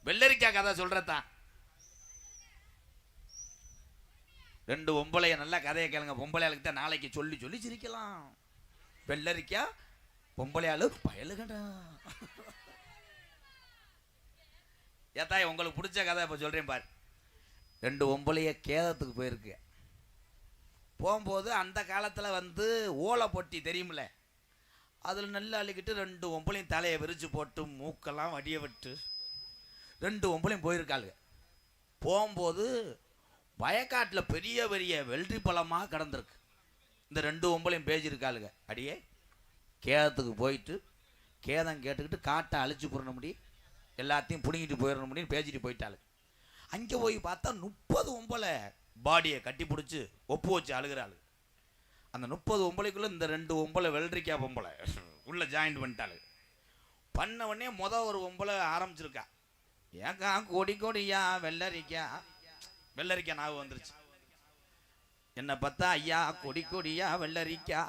வெள்ளரிக்கா கதை சொல்றதான். ரெண்டு பொம்பளைய நல்லா கதையை கேளுங்க. பொம்பளையாளுக்கு தான் நாளைக்கு சொல்லி சொல்லி சிரிக்கலாம். வெள்ளரிக்கா பொம்பளையாளு பயலுகடா. ஏத்தாய் உங்களுக்கு பிடிச்ச கதை இப்போ சொல்றேன் பாரு. ரெண்டு பொம்பளைய கேதத்துக்கு போயிருக்கு. போகும்போது அந்த காலத்தில் வந்து ஓலை பொட்டி தெரியுமில்ல, அதில் நல்லா அள்ளிக்கிட்டு ரெண்டு பொம்பளையும் தலையை விரிச்சு போட்டு மூக்கெல்லாம் வடிய விட்டு ரெண்டு பொம்பளையும் போயிருக்காளுங்க. போகும்போது வயக்காட்டில் பெரிய பெரிய வெள்ளரி பழமாக கிடந்திருக்கு. இந்த ரெண்டு பொம்பளையும் பேசியிருக்காளுங்க. அடியே கேதத்துக்கு போயிட்டு கேதம் கேட்டுக்கிட்டு காட்டை அழிச்சு போட முடியும், எல்லாத்தையும் பிடிங்கிட்டு போயிடணும் முடியும் பேசிட்டு போயிட்டாளுங்க. அங்கே போய் பார்த்தா 30 பொம்பளை பாடியை கட்டி பிடிச்சி ஒப்பு வச்சு அழுகிறாள். அந்த 30 பொம்பளைக்குள்ளே இந்த ரெண்டு பொம்பளை வெள்ளரிக்கா பொம்பளை உள்ளே ஜாயின் பண்ணிட்டாள். பண்ண உடனே ஒரு பொம்பளை ஆரம்பிச்சிருக்கா. ஏக்கா கொடி கொடியா வெள்ளரிக்கா. வெள்ளரிக்கா ஞாபகம் வந்துருச்சு. என்னை பார்த்தா ஐயா கொடி கொடியா வெள்ளரிக்கா.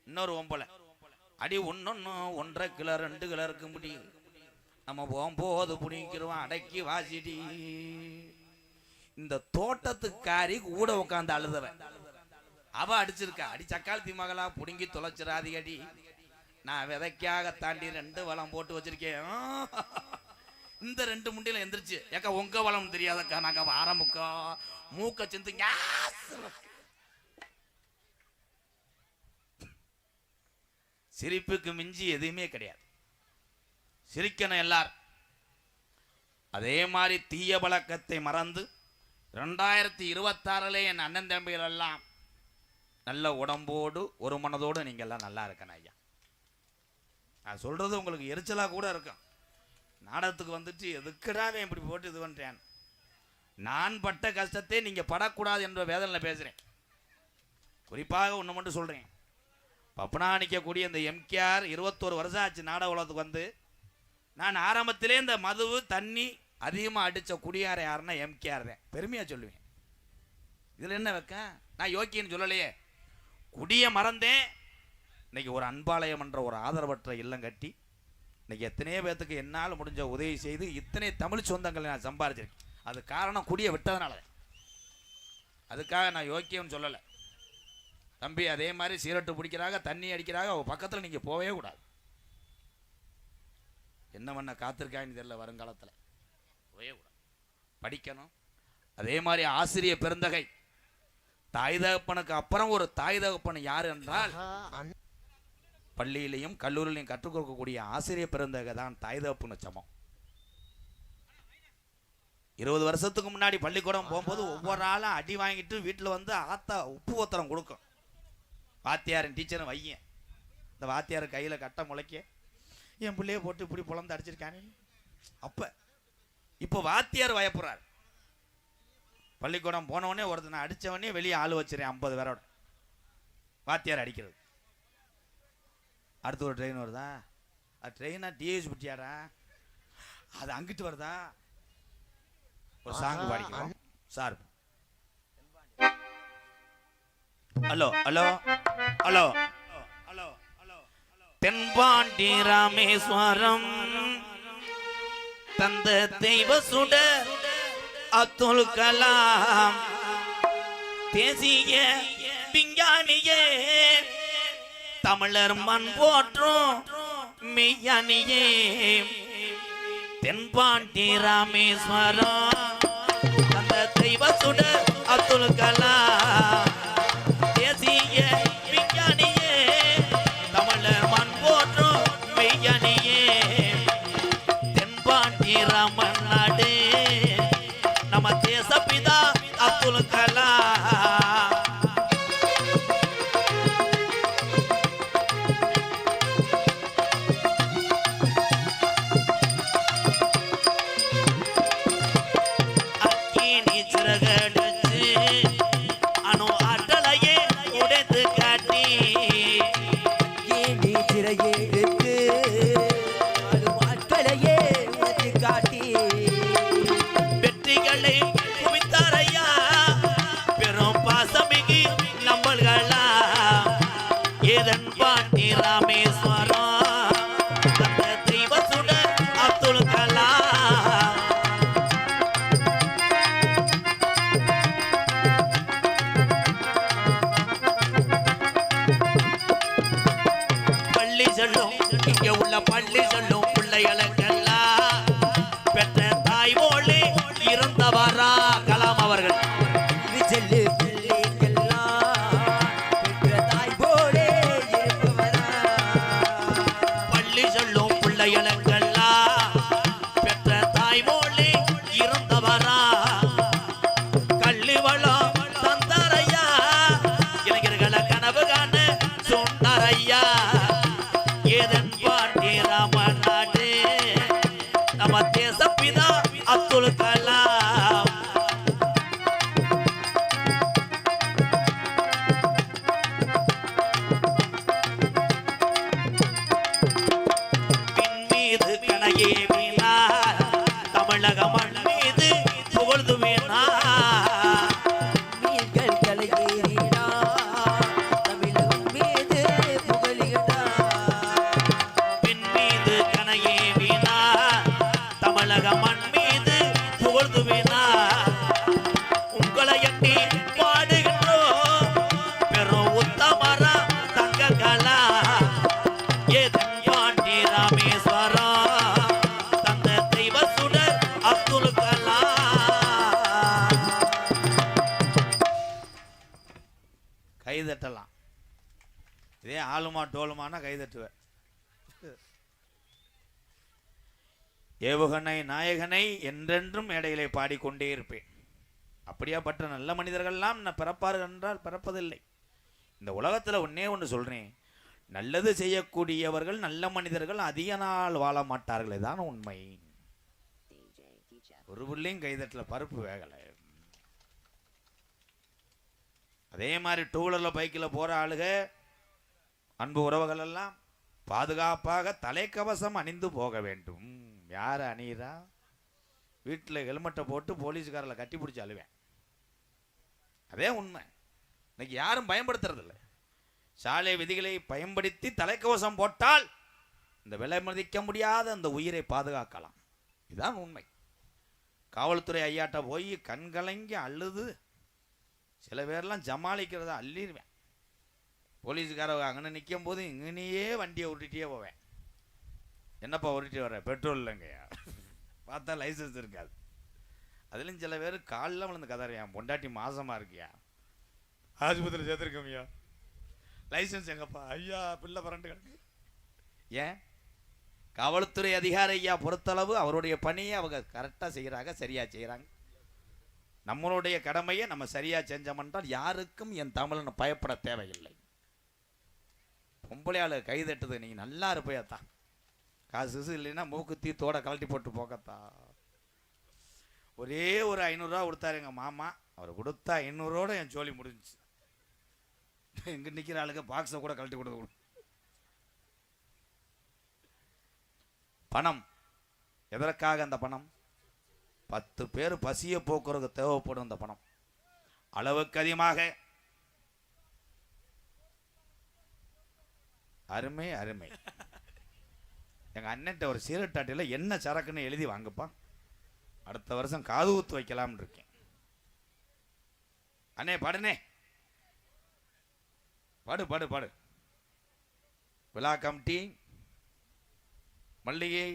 இன்னொரு பொம்பளை அடி ஒன்று 1.5 கிலோ 2 கிலோ இருக்க முடியும், நம்ம போகும்போது புடிக்கிறோம் அடக்கி வாசிடி. இந்த தோட்டத்துக்காரி கூட உட்காந்து அழுதவன் அவ அடிச்சிருக்கா. அடி சக்காலத்தி மகளா புடுங்கி தொலைச்சிடாதி அடி, நான் விதைக்காக தாண்டி 2 வளம் போட்டு வச்சிருக்கேன். இந்த 2 முண்டியில எந்திரிச்சு ஏக்கா உங்க வளம் தெரியாதக்கா, நாங்க ஆரம்பிக்கா மூக்க சிந்து. சிரிப்புக்கு மிஞ்சி எதுவுமே கிடையாது. சிரிக்கணும் எல்லாரும். அதே மாதிரி தீய பழக்கத்தை மறந்து 2026 என் அண்ணன் தம்பிகள் எல்லாம் நல்ல உடம்போடு ஒரு மனதோடு நீங்கள் எல்லாம் நல்லா இருக்கணும் ஐயா. நான் சொல்றது உங்களுக்கு எரிச்சலாக கூட இருக்கும். நாடகத்துக்கு வந்துட்டு எதுக்குடாவே இப்படி போட்டு இது பண்ணுறேன். நான் பட்ட கஷ்டத்தை நீங்கள் படக்கூடாது என்ற வேதனையில் பேசுகிறேன். குறிப்பாக ஒன்று மட்டும் சொல்கிறேன். பப்பனா நிற்கக்கூடிய இந்த எம்கேஆர் 21 வருஷம் ஆச்சு நாடக உலகத்துக்கு வந்து. நான் ஆரம்பத்திலே இந்த மதுவு தண்ணி அதிகமாக அடித்த குடியார யாருன்னா எம்கேஆர் தான். பெருமையாக சொல்லுவேன். இதில் என்ன வைக்க, நான் யோக்கியன்னு சொல்லலையே. குடிய மறந்தேன். இன்னைக்கு ஒரு அன்பாலயம் என்ற ஒரு ஆதரவற்ற இல்லம் கட்டி இன்னைக்கு எத்தனையோ பேர்த்துக்கு என்னால் முடிஞ்ச உதவி செய்து இத்தனை தமிழ் சொந்தங்களை நான் சம்பாதிச்சிருக்கேன். அது காரணம் குடியை விட்டதுனால. அதுக்காக நான் யோக்கியம்னு சொல்லலை தம்பி. அதே மாதிரி சீரட்டு பிடிக்கிறாங்க, தண்ணி அடிக்கிறாங்க, அவள் பக்கத்தில் நீங்கள் போகவே கூடாது. என்ன பண்ண காத்திருக்காங்கன்னு தெரியல. வருங்காலத்தில் போகவே கூடாது, படிக்கணும். அதே மாதிரி ஆசிரிய பெருந்தகை தாய் தகப்பனுக்கு அப்புறம் ஒரு தாய் தகப்பன் யார் என்றால் பள்ளியிலையும் கல்லூரியிலையும் கற்றுக் கொடுக்கக்கூடிய ஆசிரிய பெருந்தகை தான் தாய் தகப்பனு சமம். 20 வருஷத்துக்கு முன்னாடி பள்ளிக்கூடம் போகும்போது ஒவ்வொரு ஆளும் அடி வாங்கிட்டு வீட்டில் வந்து ஆத்தா உப்பு ஒத்தரம் கொடுக்கும். வாத்தியாரின் டீச்சரும் வையன். இந்த வாத்தியார் கையில் கட்ட முளைக்க என் பிள்ளைய போட்டு இப்படி புலந்து அடிச்சிருக்கானே. இப்போ வாத்தியார் வயப்புறார். பள்ளிக்கூடம் போனவொடனே ஒருத்தனை அடித்தவொடனே வெளியே ஆள் வச்சிருக்கேன் 50 பேரோட. வாத்தியார் அடிக்கிறது. அடுத்து ஒரு ட்ரெயின் வருதா, அது ட்ரெயினா டிஏஜ் பிடிச்சாரா, அது அங்கிட்டு வருதா, ஒரு சாங் பாடிக்கிறோம் sir. Hello hello hello hello hello தென்பாண்டி ராமேஸ்வரம் தந்த தெய்வ சுட அப்துல் கலாம் தேசிய விஞ்ஞானியே தமிழர் மண் போற்றும் மெய்யானியே தென்பாண்டி ராமேஸ்வரம் தந்த தெய்வ சுட அப்துல் கலாம் தேசிய விஞ்ஞானியே தமிழர் மண் போற்றும் மெய்யானியே தென்பாண்டி ராமன் நாடு நம்ம தேசப்பிதா அப்துல் கலாம். அக்கினி சிறகடிச்சு அணு ஆற்றலையே உடைத்து காட்டி அக்கினி சிறகெடுத்து அணு ஆற்றலையே உடைத்து காட்டி வெற்றிகளை குவித்தாரையா பெரும் பாசமிகு நம்மள்களா ஏதன் பாண்டி ராமேஸ்வரம் அந்த தெய்வ சுடர் அப்துல் கலாம் பள்ளி சொல்லும் பிள்ளைகளுக்கெல்லாம் பெற்ற தாய் போலே இருந்தவரா கலாம் அவர்கள். கல்வி செல்லு பிள்ளைக்கெல்லாம் பெற்ற தாய் போலே இருப்பவரா. பள்ளி சொல்லும் பிள்ளைகளுக்கெல்லாம் பெற்ற தாய் போலே இருந்தவரா. கல்வி வளம் தந்தாரையா, இளைஞர்களை கனவு காண சொன்னாரையா. ஏதன் பாண்டி ராமநாடு நம்ம தேசப்பிதா அப்துல் கலாம். பின் மீது கணையே வீணார், தமிழக மண் மீது புகழ்ந்து வீணார். மீன்கள் கலையேறினார், தமிழகம் மீது புகழுகிறார். பின் மீது கணையே வீணார், தமிழக மண் மீது புகழ்ந்து வீணார். உங்களை எண்ணி பாடுகின்றோம் பெரும் உத்தமரா தங்கங்களா. ஏதன் பாண்டி ராமேஸ்வரம் தந்த தெய்வ சுடர் அப்துல் கலாம். கைதட்டலாம். இதே ஆளுமா டோலுமானா கைதட்டுவேன். ஏவுகணை நாயகனை என்றென்றும் மேடையிலே பாடிக்கொண்டே இருப்பேன். அப்படியாப்பட்ட நல்ல மனிதர்கள்லாம் நான் பிறப்பார்கள் என்றால் பிறப்பதில்லை. இந்த உலகத்தில் ஒன்னே ஒன்று சொல்றேன், நல்லது செய்யக்கூடியவர்கள் நல்ல மனிதர்கள் அதிக நாள் வாழ மாட்டார்கள். இதான உண்மை. ஒரு புள்ளையும் கைதட்டல, பருப்பு வேகலை. அதே மாதிரி டூ வீலரில் பைக்கில் போகிற ஆளுக அன்பு உறவுகள் எல்லாம் பாதுகாப்பாக தலைக்கவசம் அணிந்து போக வேண்டும். யார் அணியிறா? வீட்டில் ஹெல்மெட்டை போட்டு போலீஸ்காரில் கட்டி பிடிச்சி அழுவேன். அதே உண்மை. இன்னைக்கு யாரும் பயன்படுத்துறதில்லை. சாலை விதிகளை பயன்படுத்தி தலைக்கவசம் போட்டால் இந்த விலை மதிக்க முடியாத அந்த உயிரை பாதுகாக்கலாம். இதுதான் உண்மை. காவல்துறை ஐயாட்ட போய் கண்கலங்கி அழுது சில பேர்லாம் ஜமாளிக்கிறத அள்ளிடுவேன். போலீஸுக்கார அங்கே நிற்கும் போது இங்கனையே வண்டியை உருட்டிகிட்டே போவேன். என்னப்பா உருட்டி வர்ற? பெட்ரோல் இல்லைங்கய்யா. பார்த்தா லைசன்ஸ் இருக்காது. அதுலேயும் சில பேர் காலில் விழுந்து கதறியா, பொண்டாட்டி மாசமாக இருக்கியா, ஆஸ்பத்திரியில் சேர்த்துருக்கோம்யா, லைசன்ஸ் எங்கப்பா? ஐயா பிள்ளை பரண்டு கிடக்கு. ஏன்? காவல்துறை அதிகாரி ஐயா பொறுத்தளவு அவருடைய பணியை அவங்க கரெக்டாக செய்கிறாங்க, சரியாக செய்கிறாங்க. நம்மளுடைய கடமையை நம்ம சரியாக செஞ்சோம்ன்றால் யாருக்கும் என் தமிழன் பயப்பட தேவையில்லை. பொம்பளையாளு கைதட்டுது, நீ நல்லா இருப்பையாத்தான். காசு இல்லைன்னா மூக்குத்தி தோட கழட்டி போட்டு போக்கத்தா. ஒரே ஒரு 500 ரூபா கொடுத்தாரு எங்கள் மாமா. அவர் கொடுத்தா 500ோட என் ஜோலி முடிஞ்சிச்சு. எங்கே நிற்கிற ஆளுக்கு பாக்ஸை கூட கழட்டி கொடுக்க. பணம் எதற்காக? அந்த பணம் 10 பேர் பசியை போக்குறதுக்கு தேவைப்படும். அந்த பணம் அளவுக்கு அதிகமாக அருமை அருமை. எங்கள் அண்ணன்ட்ட ஒரு சீரட்டாட்டியில் என்ன சரக்குன்னு எழுதி வாங்கப்பா, அடுத்த வருஷம் காது ஊத்து வைக்கலாம்னு இருக்கேன். அண்ணே பாடுனே, பாடு பாடு பாடு. விழா கமிட்டி, மல்லிகை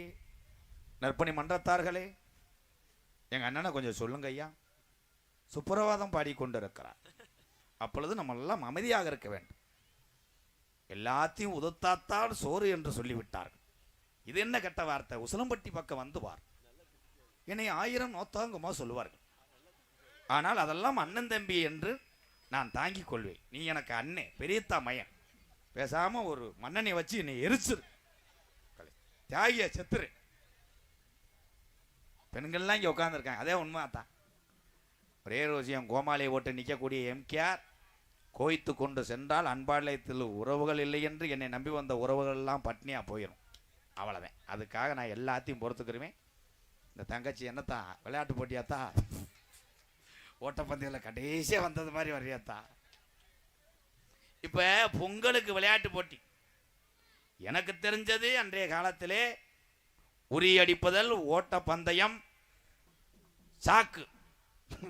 நற்பணி மன்றத்தார்களே, எங்கள் அண்ணனை கொஞ்சம் சொல்லுங்க ஐயா. சுப்பிரவாதம் பாடிக்கொண்டு இருக்கிறார். அப்பொழுது நம்ம எல்லாம் அமைதியாக இருக்க வேண்டும். எல்லாத்தையும் உதத்தாத்தால் சோறு என்று சொல்லிவிட்டார்கள். இது என்ன கெட்ட வார்த்தை? உசிலம்பட்டி பக்கம் வந்து பார், என்னை 1000 நோத்தாங்குமா சொல்லுவார்கள். ஆனால் அதெல்லாம் அண்ணன் தம்பி என்று நான் தாங்கிக் கொள்வேன். நீ எனக்கு அண்ணே, பெரியத்தா மயன், பேசாம ஒரு மண்ணெண்ணை வச்சு என்னை எரிச்சிரு, தியாகிய செத்துரு. பெண்கள்லாம் இங்கே உட்காந்துருக்காங்க. அதே உண்மை தான். ஒரே ரோசியம் கோமாளியை ஓட்டு நிற்கக்கூடிய எம்கேஆர் கோய்த்து கொண்டு சென்றால் அன்பாலயத்தில் உறவுகள் இல்லை என்று என்னை நம்பி வந்த உறவுகள் எல்லாம் பட்னியாக போயிடும். அவ்வளோதான். அதுக்காக நான் எல்லாத்தையும் பொறுத்துக்கிறேன். இந்த தங்கச்சி என்னத்தா விளையாட்டு போட்டியாத்தா, ஓட்டப்பந்தயத்தில் கடைசியாக வந்தது மாதிரி வரையாத்தா. இப்போ பொங்கலுக்கு விளையாட்டு போட்டி எனக்கு தெரிஞ்சது அன்றைய காலத்திலே உரி அடிப்பதல், ஓட்ட பந்தயம், சாக்கு.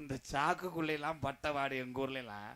இந்த சாக்குக்குள்ளெல்லாம் பட்டவாடு எங்கள் ஊர்லாம்